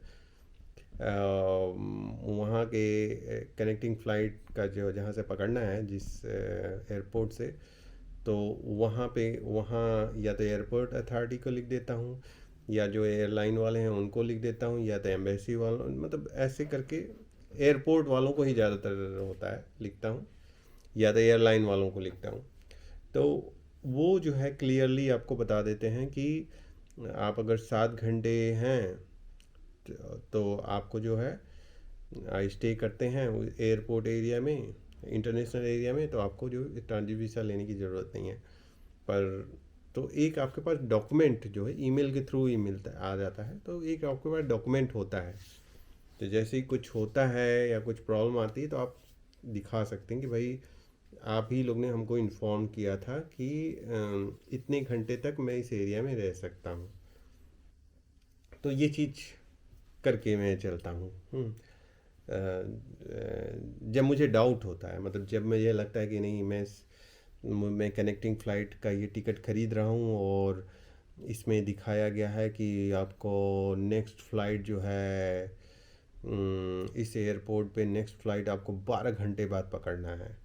[SPEAKER 1] वहाँ के कनेक्टिंग फ़्लाइट का जो जहाँ से पकड़ना है, जिस एयरपोर्ट से, तो वहाँ पे वहाँ या तो एयरपोर्ट अथॉरिटी को लिख देता हूँ, या जो एयरलाइन वाले हैं उनको लिख देता हूँ, या तो एम्बेसी वालों, मतलब ऐसे करके एयरपोर्ट वालों को ही ज़्यादातर होता है लिखता हूँ, या तो एयरलाइन वालों को लिखता हूँ। तो वो जो है क्लियरली आपको बता देते हैं कि आप अगर 7 घंटे हैं तो आपको जो है स्टे करते हैं एयरपोर्ट एरिया में, इंटरनेशनल एरिया में, तो आपको जो ट्रांजिट वीज़ा लेने की ज़रूरत नहीं है। पर तो एक आपके पास डॉक्यूमेंट जो है ईमेल के थ्रू ही मिलता आ जाता है, तो एक आपके पास डॉक्यूमेंट होता है। तो जैसे ही कुछ होता है या कुछ प्रॉब्लम आती है तो आप दिखा सकते हैं कि भाई आप ही लोग ने हमको इन्फॉर्म किया था कि इतने घंटे तक मैं इस एरिया में रह सकता हूँ। तो ये चीज़ करके मैं चलता हूँ। जब मुझे डाउट होता है, मतलब जब मुझे लगता है कि नहीं, मैं कनेक्टिंग फ़्लाइट का ये टिकट खरीद रहा हूँ और इसमें दिखाया गया है कि आपको नेक्स्ट फ़्लाइट जो है इस एयरपोर्ट पे नेक्स्ट फ़्लाइट आपको 12 घंटे बाद पकड़ना है,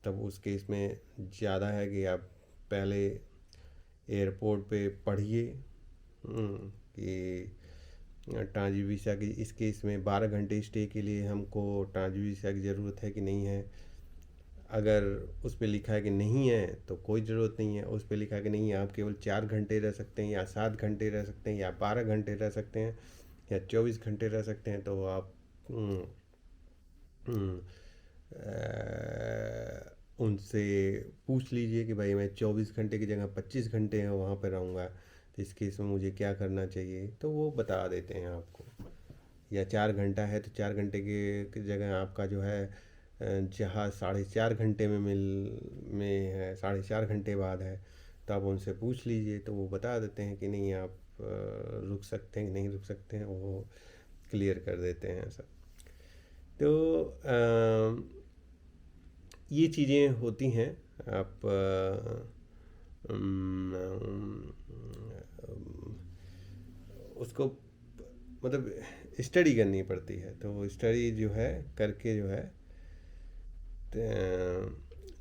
[SPEAKER 1] तब उस केस में ज़्यादा है कि आप पहले एयरपोर्ट पे पढ़िए कि ट्रांजिट वीज़ा की, इस केस में 12 घंटे स्टे के लिए हमको ट्रांजिट वीज़ा की ज़रूरत है कि नहीं है। अगर उस पर लिखा है कि नहीं है तो कोई ज़रूरत नहीं है, उस पर लिखा है कि नहीं है आप केवल 4 घंटे रह सकते हैं, या 7 घंटे रह सकते हैं, या 12 घंटे रह सकते हैं, या 24 घंटे रह सकते हैं, तो आप हम्म, हम्म, उनसे पूछ लीजिए कि भाई मैं 24 घंटे की जगह 25 घंटे हैं वहाँ पर रहूँगा, तो इस केस में मुझे क्या करना चाहिए, तो वो बता देते हैं आपको। या 4 घंटा है तो 4 घंटे की जगह आपका जो है जहाँ 4.5 घंटे में है, 4.5 घंटे बाद है, तो आप उनसे पूछ लीजिए, तो वो बता देते हैं कि नहीं आप रुक सकते हैं कि नहीं रुक सकते हैं, वो क्लियर कर देते हैं सब। तो ये चीज़ें होती हैं। आप उसको मतलब स्टडी करनी पड़ती है, तो स्टडी जो है करके जो है,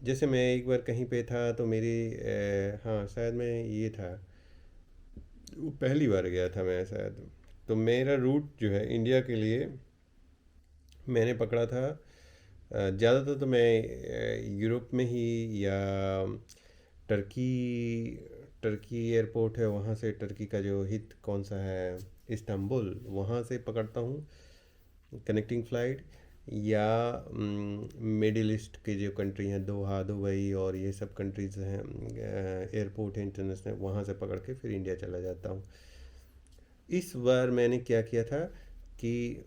[SPEAKER 1] जैसे मैं एक बार कहीं पे था तो मेरी हाँ शायद मैं ये था, वो पहली बार गया था मैं शायद, तो मेरा रूट जो है इंडिया के लिए मैंने पकड़ा था। ज़्यादातर तो मैं यूरोप में ही, या टर्की टर्की एयरपोर्ट है वहाँ से, टर्की का जो हित कौन सा है, इस्तांबुल, वहाँ से पकड़ता हूँ कनेक्टिंग फ़्लाइट, या मिडिल ईस्ट के जो कंट्री हैं, दोहा, दुबई और ये सब कंट्रीज़ हैं, एयरपोर्ट है इंटरनेशनल, वहाँ से पकड़ के फिर इंडिया चला जाता हूँ। इस बार मैंने क्या किया था कि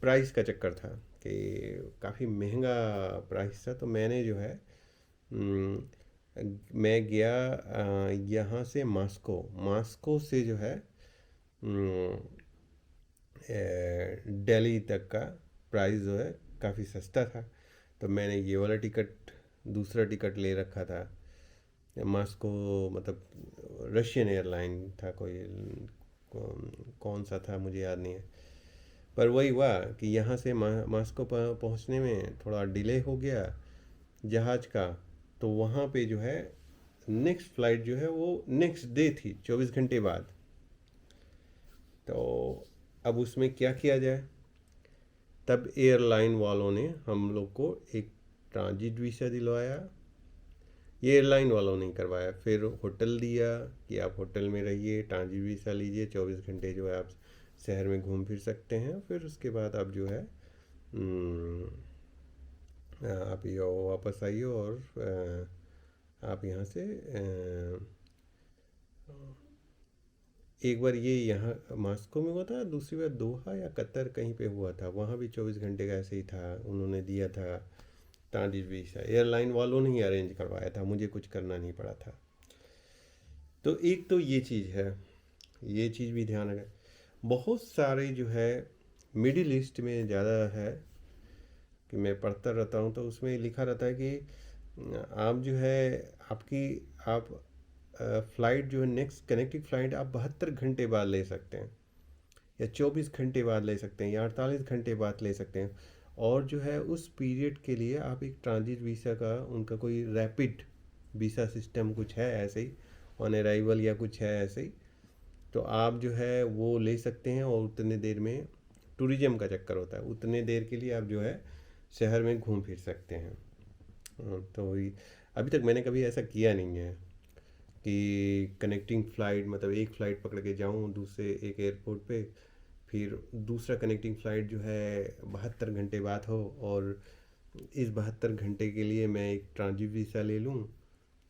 [SPEAKER 1] प्राइस का चक्कर था कि काफ़ी महंगा प्राइस था, तो मैंने जो है अम, मैं गया यहाँ से मास्को, मास्को से जो है दिल्ली तक का प्राइस जो है काफ़ी सस्ता था, तो मैंने ये वाला टिकट, दूसरा टिकट ले रखा था। मास्को मतलब रशियन एयरलाइन था, कोई कौन सा था मुझे याद नहीं है। पर वही हुआ कि यहाँ से मास्को पहुँचने में थोड़ा डिले हो गया जहाज़ का, तो वहाँ पे जो है नेक्स्ट फ़्लाइट जो है वो नेक्स्ट डे थी, 24 घंटे बाद। तो अब उसमें क्या किया जाए? तब एयरलाइन वालों ने हम लोग को एक ट्रांजिट वीज़ा दिलवाया। ये एयरलाइन वालों ने करवाया। फिर होटल दिया कि आप होटल में रहिए, ट्रांजिट वीज़ा लीजिए, 24 घंटे जो है आप शहर में घूम फिर सकते हैं। फिर उसके बाद आप जो है आप ये वापस आइए और आप यहाँ से एक बार ये यहाँ मास्को में हुआ था, दूसरी बार दोहा या कतर कहीं पे हुआ था, वहाँ भी 24 घंटे का ऐसे ही था, उन्होंने दिया था ट्रांजिट वीज़ा। एयरलाइन वालों ने ही अरेंज करवाया था, मुझे कुछ करना नहीं पड़ा था। तो एक तो ये चीज़ है, ये चीज़ भी ध्यान रखें। बहुत सारे जो है मिडिल ईस्ट में ज़्यादा है कि मैं पढ़ता रहता हूँ, तो उसमें लिखा रहता है कि आप जो है आपकी आप फ़्लाइट जो है नेक्स्ट कनेक्टिंग फ़्लाइट आप 72 घंटे बाद ले सकते हैं, या 24 घंटे बाद ले सकते हैं, या 48 घंटे बाद ले सकते हैं। और जो है उस पीरियड के लिए आप एक ट्रांजिट वीज़ा का, उनका कोई रैपिड वीज़ा सिस्टम कुछ है ऐसे ही, ऑन अराइवल या कुछ है ऐसे ही, तो आप जो है वो ले सकते हैं। और उतने देर में टूरिज़्म का चक्कर होता है, उतने देर के लिए आप जो है शहर में घूम फिर सकते हैं। तो अभी तक मैंने कभी ऐसा किया नहीं है कि कनेक्टिंग फ़्लाइट, मतलब एक फ़्लाइट पकड़ के जाऊँ दूसरे एक एयरपोर्ट पे, फिर दूसरा कनेक्टिंग फ़्लाइट जो है 72 घंटे बाद हो, और इस 72 घंटे के लिए मैं एक ट्रांजिट वीज़ा ले लूँ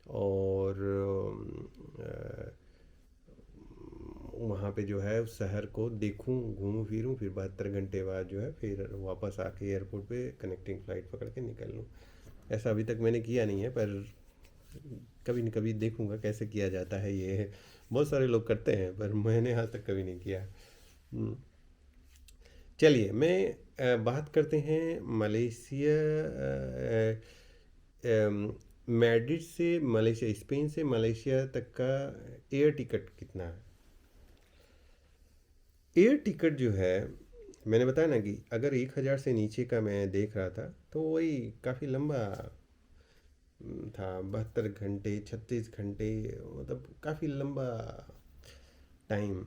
[SPEAKER 1] और वहाँ पे जो है उस शहर को देखूँ, घूमूँ फिरूँ, फिर 72 घंटे बाद जो है फिर वापस आके एयरपोर्ट पे कनेक्टिंग फ़्लाइट पकड़ के निकल लूँ। ऐसा अभी तक मैंने किया नहीं है, पर कभी न कभी देखूँगा कैसे किया जाता है ये। बहुत सारे लोग करते हैं, पर मैंने आज तक कभी नहीं किया। हम्म, चलिए बात करते हैं मलेशिया। मैड्रिड से मलेशिया, स्पेन से मलेशिया तक का एयर टिकट कितना है? एयर टिकट जो है, मैंने बताया ना कि अगर 1,000 से नीचे का मैं देख रहा था, तो वही काफ़ी लंबा था, 72 घंटे, 36 घंटे, मतलब काफ़ी लंबा टाइम।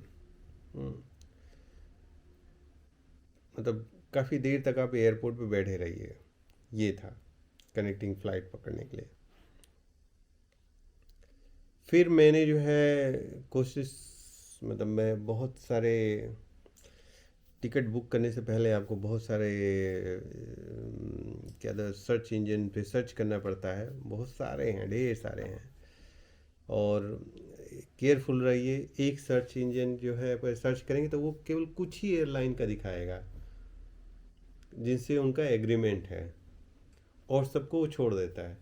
[SPEAKER 1] मतलब काफ़ी देर तक आप एयरपोर्ट पे बैठे रहिए, ये था कनेक्टिंग फ़्लाइट पकड़ने के लिए। फिर मैंने जो है कोशिश, मतलब मैं बहुत सारे टिकट बुक करने से पहले आपको बहुत सारे क्या था, सर्च इंजन पे सर्च करना पड़ता है। बहुत सारे हैं, ढेर सारे हैं, और केयरफुल रहिए। एक सर्च इंजन जो है पर सर्च करेंगे तो वो केवल कुछ ही एयरलाइन का दिखाएगा जिनसे उनका एग्रीमेंट है, और सबको वो छोड़ देता है।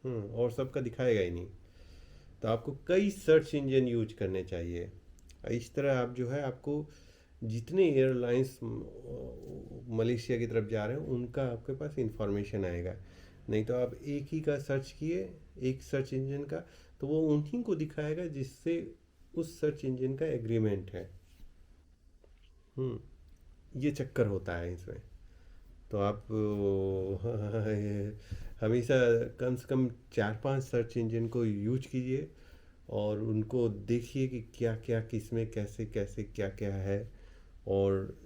[SPEAKER 1] और सबका दिखाएगा ही नहीं। तो आपको कई सर्च इंजन यूज करने चाहिए। इस तरह आप जो है आपको जितने एयरलाइंस मलेशिया की तरफ जा रहे हैं उनका आपके पास इंफॉर्मेशन आएगा। नहीं तो आप एक ही का सर्च किए, एक सर्च इंजन का, तो वो उन्हीं को दिखाएगा जिससे उस सर्च इंजन का एग्रीमेंट है। ये चक्कर होता है इसमें। तो आप हमेशा कम से कम 4-5 सर्च इंजन को यूज कीजिए, और उनको देखिए कि क्या क्या किस में कैसे कैसे क्या क्या है। और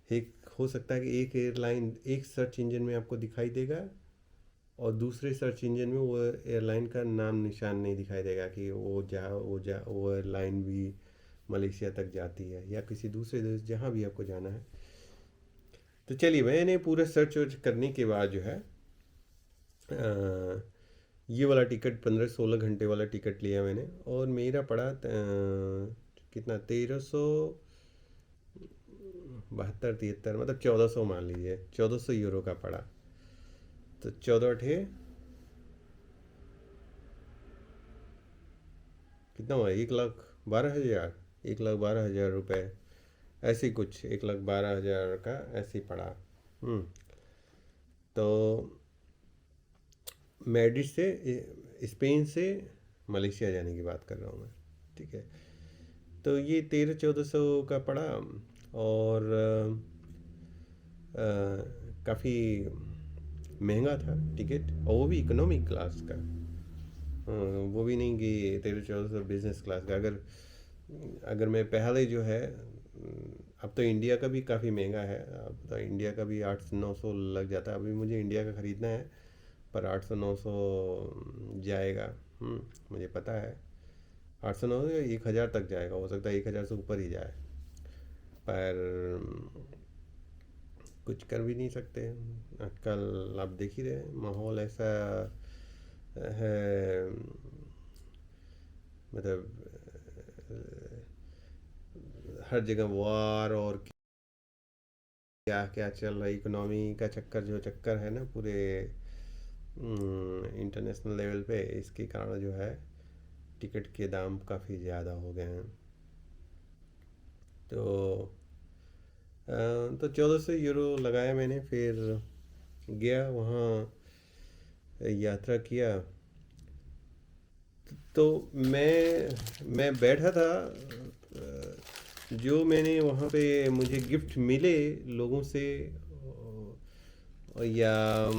[SPEAKER 1] एक हो सकता है कि एक एयरलाइन एक सर्च इंजन में आपको दिखाई देगा, और दूसरे सर्च इंजन में वो एयरलाइन का नाम निशान नहीं दिखाई देगा कि वो एयरलाइन भी मलेशिया तक जाती है, या किसी दूसरे देश जहाँ भी आपको जाना है। तो चलिए, मैंने पूरा सर्च वर्च करने के बाद जो है ये वाला टिकट 15-16 घंटे वाला टिकट लिया मैंने, और मेरा पड़ा कितना, 1372-73, मतलब 1400, मान लीजिए 1400 यूरो का पड़ा। तो 14 कितना हुआ, 1,12,000, 1,12,000 रुपये, ऐसे ही कुछ 1,12,000 का ऐसे ही पड़ा। हम्म तो मैड्रिड से, स्पेन से मलेशिया जाने की बात कर रहा हूँ मैं, ठीक है। तो ये 1300-1400 का पड़ा, और काफ़ी महंगा था टिकट, और वो भी इकोनॉमिक क्लास का। वो भी नहीं कि 1300-1400 बिजनेस क्लास का। अगर अगर मैं पहले जो है, अब तो इंडिया का भी काफ़ी महंगा है, अब तो इंडिया का भी 800-900 लग जाता है। अभी मुझे इंडिया का ख़रीदना है, पर 800-900 जाएगा। मुझे पता है 800-900 या 1000 तक जाएगा, हो सकता है 1000 से ऊपर ही जाए, पर कुछ कर भी नहीं सकते। आजकल आप देख ही रहे, माहौल ऐसा है, मतलब हर जगह वार और क्या क्या चल रहा है, इकोनॉमी का चक्कर, जो चक्कर है ना पूरे इंटरनेशनल लेवल पे, इसके कारण जो है टिकट के दाम काफ़ी ज़्यादा हो गए हैं। तो तो 1400 यूरो लगाया मैंने, फिर गया वहाँ, यात्रा किया। तो मैं बैठा था, जो मैंने वहाँ पे मुझे गिफ्ट मिले लोगों से, या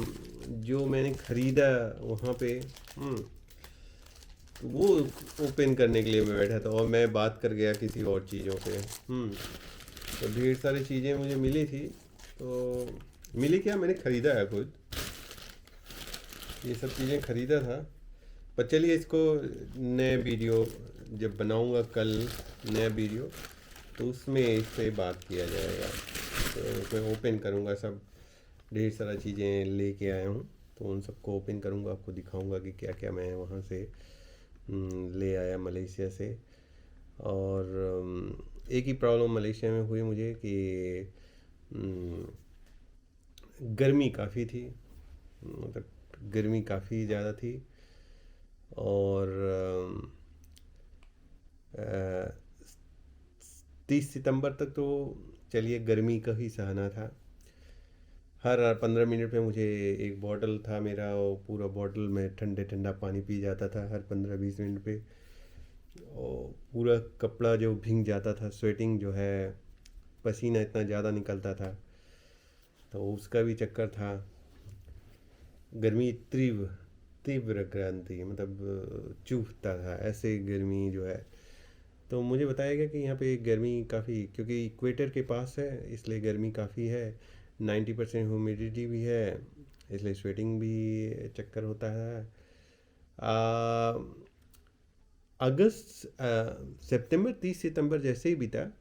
[SPEAKER 1] जो मैंने ख़रीदा वहाँ पे, वो ओपन करने के लिए मैं बैठा था, और मैं बात कर गया किसी और चीज़ों पे। तो ढेर सारी चीज़ें मुझे मिली थी। तो मिली क्या, मैंने ख़रीदा है खुद, ये सब चीज़ें ख़रीदा था। पर चलिए इसको नए वीडियो जब बनाऊंगा कल, नया वीडियो, तो उसमें इस पे बात किया जाएगा। तो उसमें ओपन करूंगा सब, ढेर सारा चीज़ें लेके आया हूँ, तो उन सबको ओपन करूंगा, आपको दिखाऊंगा कि क्या क्या मैं वहाँ से ले आया मलेशिया से। और एक ही प्रॉब्लम मलेशिया में हुई मुझे कि गर्मी काफ़ी थी, मतलब गर्मी काफ़ी ज़्यादा थी। और 30 सितंबर तक तो चलिए गर्मी का ही सहना था। हर 15 मिनट में मुझे एक बॉटल था मेरा, वो पूरा बॉटल में ठंडे ठंडा पानी पी जाता था हर 15-20 मिनट पे। और पूरा कपड़ा जो भीग जाता था, स्वेटिंग जो है, पसीना इतना ज़्यादा निकलता था, तो उसका भी चक्कर था। गर्मी तीव्र तीव्र क्रांति, मतलब चुभता था ऐसे गर्मी जो है। तो मुझे बताया गया कि यहाँ पे गर्मी काफ़ी, क्योंकि इक्वेटर के पास है इसलिए गर्मी काफ़ी है, 90% ह्यूमिडिटी भी है, इसलिए स्वेटिंग भी चक्कर होता है। आ, सितंबर 30 सितंबर जैसे ही बीता,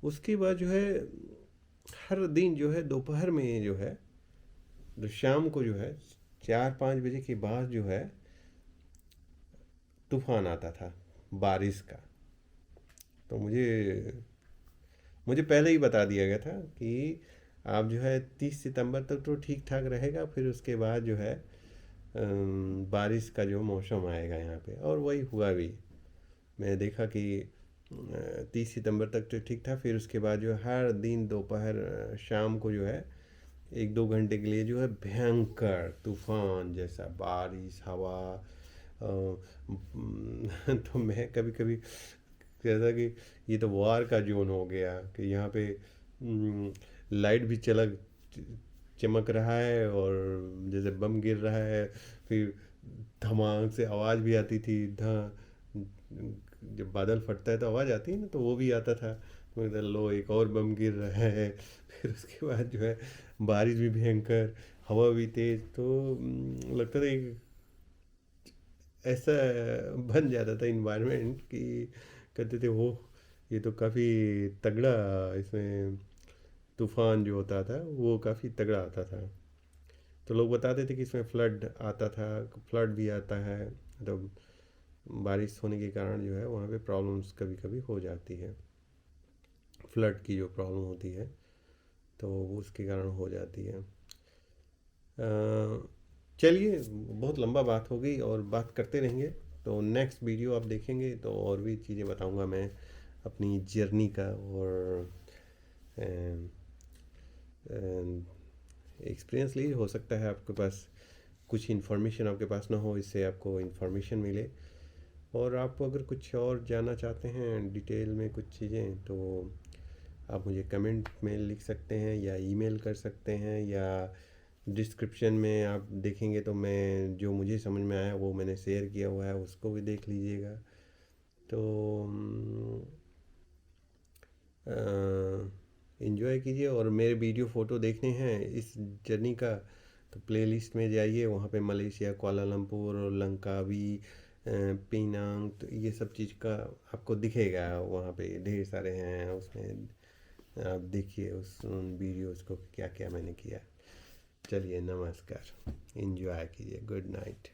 [SPEAKER 1] उसके बाद जो है हर दिन जो है दोपहर में जो है, तो शाम को जो है 4-5 बजे के बाद जो है तूफान आता था बारिश का। तो मुझे पहले ही बता दिया गया था कि आप जो है 30 सितंबर तक तो ठीक ठाक रहेगा, फिर उसके बाद जो है बारिश का जो मौसम आएगा यहाँ पे, और वही हुआ भी। मैं देखा कि 30 सितंबर तक तो ठीक था, फिर उसके बाद जो है हर दिन दोपहर शाम को जो है 1-2 घंटे के लिए जो है भयंकर तूफान जैसा बारिश, हवा। तो मैं कभी कभी कहता कि ये तो वार का जोन हो गया, कि यहाँ पे लाइट भी चमक रहा है, और जैसे बम गिर रहा है, फिर धमाक से आवाज़ भी आती थी, ध जब बादल फटता है तो आवाज़ आती है ना, तो वो भी आता था। तो मैं लो एक और बम गिर रहा है। फिर उसके बाद जो है बारिश भी भयंकर, हवा भी तेज, तो लगता था एक ऐसा बन जाता था इन्वायरमेंट कि कहते थे वो, ये तो काफ़ी तगड़ा, इसमें तूफान जो होता था वो काफ़ी तगड़ा आता था। तो लोग बताते थे कि इसमें फ्लड आता था, फ्लड भी आता है, तो बारिश होने के कारण जो है वहाँ पे प्रॉब्लम्स कभी कभी हो जाती है, फ्लड की जो प्रॉब्लम होती है तो उसके कारण हो जाती है। चलिए, बहुत लंबा बात हो गई और बात करते रहेंगे। तो नेक्स्ट वीडियो आप देखेंगे तो और भी चीज़ें बताऊंगा मैं अपनी जर्नी का, और एक्सपीरियंस लीजिए। हो सकता है आपके पास कुछ इन्फॉर्मेशन आपके पास ना हो, इससे आपको इन्फॉर्मेशन मिले। और आप अगर कुछ और जानना चाहते हैं डिटेल में कुछ चीज़ें, तो आप मुझे कमेंट में लिख सकते हैं, या ईमेल कर सकते हैं, या डिस्क्रिप्शन में आप देखेंगे तो मैं जो मुझे समझ में आया वो मैंने शेयर किया हुआ है, उसको भी देख लीजिएगा। तो इन्जॉय कीजिए, और मेरे वीडियो फ़ोटो देखने हैं इस जर्नी का तो प्लेलिस्ट में जाइए, वहाँ पे मलेशिया, कुआलालंपुर और लंकावी, पेनांग, तो ये सब चीज़ का आपको दिखेगा, वहाँ पे ढेर सारे हैं, उसमें आप देखिए उन वीडियोस को क्या क्या मैंने किया। चलिए, नमस्कार, एंजॉय कीजिए, गुड नाइट।